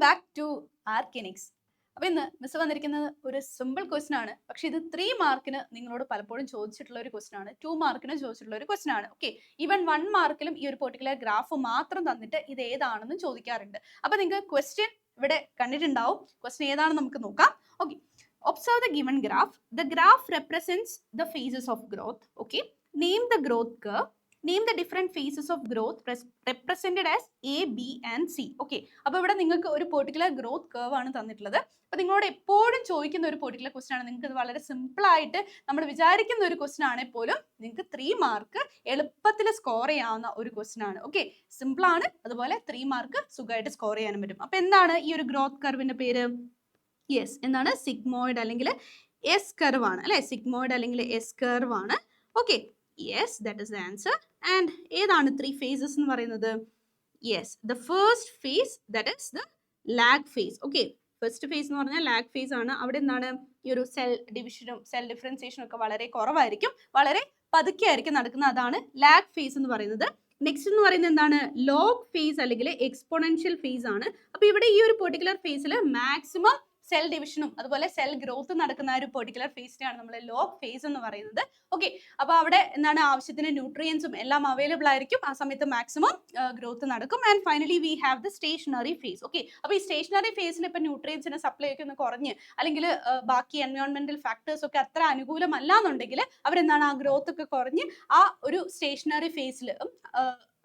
Back to ആർക്കിനിക്സ്. അപ്പൊ ഇന്ന് miss വന്നിരിക്കുന്നത് ഒരു സിമ്പിൾ ക്വസ്റ്റൻ ആണ്. പക്ഷെ ഇത് 3 മാർക്കിന് നിങ്ങളോട് പലപ്പോഴും ചോദിച്ചിട്ടുള്ള ഒരു ക്വസ്റ്റൻ ആണ്, 2 മാർക്കിന് ചോദിച്ചിട്ടുള്ള ഒരു ക്വസ്റ്റൻ ആണ്. ഓക്കെ, ഈവൻ 1 മാർക്കിലും ഈ ഒരു പെർട്ടിക്കുലർ ഗ്രാഫ് മാത്രം തന്നിട്ട് ഇത് ഏതാണെന്ന് ചോദിക്കാറുണ്ട്. അപ്പൊ നിങ്ങൾക്ക് ക്വസ്റ്റ്യൻ ഇവിടെ കണ്ടിട്ടുണ്ടാവും. ക്വസ്റ്റ്യൻ ഏതാണെന്ന് നമുക്ക് നോക്കാം. Okay, observe the given graph. The graph represents the phases of growth. Okay, name the growth curve. Name the different phases of growth represented as A, B and C. Okay, അപ്പോൾ ഇവിടെ നിങ്ങൾക്ക് ഒരു particular growth curve ആണ് തന്നിട്ടുള്ളത്. അപ്പോൾ നിങ്ങളോട് എപ്പോഴും ചോദിക്കുന്ന ഒരു പെർട്ടിക്കുലർ ക്വസ്റ്റൻ ആണ്. നിങ്ങൾക്ക് ഇത് വളരെ സിമ്പിൾ ആയിട്ട് നമ്മൾ വിചാരിക്കുന്ന ഒരു ക്വസ്റ്റൻ ആണെങ്കിൽ പോലും നിങ്ങൾക്ക് 3 മാർക്ക് എളുപ്പത്തിൽ സ്കോർ ചെയ്യാവുന്ന ഒരു ക്വസ്റ്റൻ ആണ്. ഓക്കെ, സിമ്പിൾ ആണ്, അതുപോലെ 3 മാർക്ക് സുഖമായിട്ട് സ്കോർ ചെയ്യാനും പറ്റും. അപ്പോൾ എന്താണ് ഈ ഒരു ഗ്രോത്ത് കർവിന്റെ പേര്? യെസ്, എന്താണ്? സിഗ്മോയിഡ് അല്ലെങ്കിൽ എസ് കർവ് ആണ് അല്ലെ? സിഗ്മോയിഡ് അല്ലെങ്കിൽ എസ് കർവ് ആണ്. Okay, yes, that is the answer. And ഏതാണ് 3 phases എന്ന് പറയുന്നത്? Yes, the first phase, that is the lag phase. Okay, first phase എന്ന് പറഞ്ഞാൽ ലാഗ് ഫേസ് ആണ്. അവിടെ എന്താണ്? ഈ ഒരു സെൽ ഡിവിഷനും സെൽ ഡിഫറൻസിയേഷനും ഒക്കെ വളരെ കുറവായിരിക്കും, വളരെ പതുക്കെ ആയിരിക്കും നടക്കുന്നത്. അതാണ് ലാഗ് ഫേസ് എന്ന് പറയുന്നത്. നെക്സ്റ്റ് എന്ന് പറയുന്നത് എന്താണ്? ലോഗ് ഫേസ് അല്ലെങ്കിൽ എക്സ്പോണൻഷ്യൽ ഫേസ് ആണ്. അപ്പൊ ഇവിടെ ഈ ഒരു പെർട്ടിക്കുലർ ഫേസിൽ മാക്സിമം സെൽ ഡിവിഷനും അതുപോലെ സെൽ ഗ്രോത്ത് നടക്കുന്ന ഒരു പെർട്ടിക്കുലർ ഫേസിനെയാണ് നമ്മൾ ലോഗ് ഫേസ് എന്ന് പറയുന്നത്. ഓക്കെ, അപ്പോൾ അവിടെ എന്താണ്? ആവശ്യത്തിന് ന്യൂട്രിയൻസും എല്ലാം അവൈലബിൾ ആയിരിക്കും. ആ സമയത്ത് മാക്സിമം ഗ്രോത്ത് നടക്കും. And finally we have the stationary phase. Okay, അപ്പോൾ ഈ സ്റ്റേഷനറി ഫേസിൽ ഇപ്പം ന്യൂട്രിയൻസിന് സപ്ലൈ ഒക്കെ ഒന്ന് കുറഞ്ഞ് അല്ലെങ്കിൽ ബാക്കി എൻവയോൺമെന്റൽ ഫാക്ടേഴ്സ് ഒക്കെ അത്ര അനുകൂലമല്ല എന്നുണ്ടെങ്കിൽ അവരെന്താണ്? ആ ഗ്രോത്ത് ഒക്കെ കുറഞ്ഞ് ആ ഒരു സ്റ്റേഷനറി ഫേസിൽ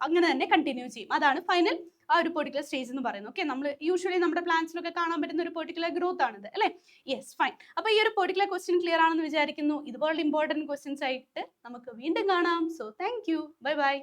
അങ്ങനെ തന്നെ കണ്ടിന്യൂ ചെയ്യും. അതാണ് ഫൈനൽ ആ ഒരു പെർട്ടിക്കുലർ സ്റ്റേജ് എന്ന് പറയുന്നത്. ഓക്കെ, നമ്മൾ യൂഷ്വലി നമ്മുടെ പ്ലാന്റ്സിലൊക്കെ കാണാൻ പറ്റുന്ന ഒരു പെർട്ടിക്കുലർ ഗ്രോത്ത് ആണിത് അല്ലേ? Yes, fine. അപ്പോൾ ഈ ഒരു പെർട്ടിക്കുലർ ക്വസ്റ്റ്യൻ ക്ലിയർ ആണെന്ന് വിചാരിക്കുന്നു. ഇതുപോലുള്ള ഇമ്പോർട്ടൻറ്റ് ക്വസ്റ്റ്യൻസ് ആയിട്ട് നമുക്ക് വീണ്ടും കാണാം. So thank you, bye bye.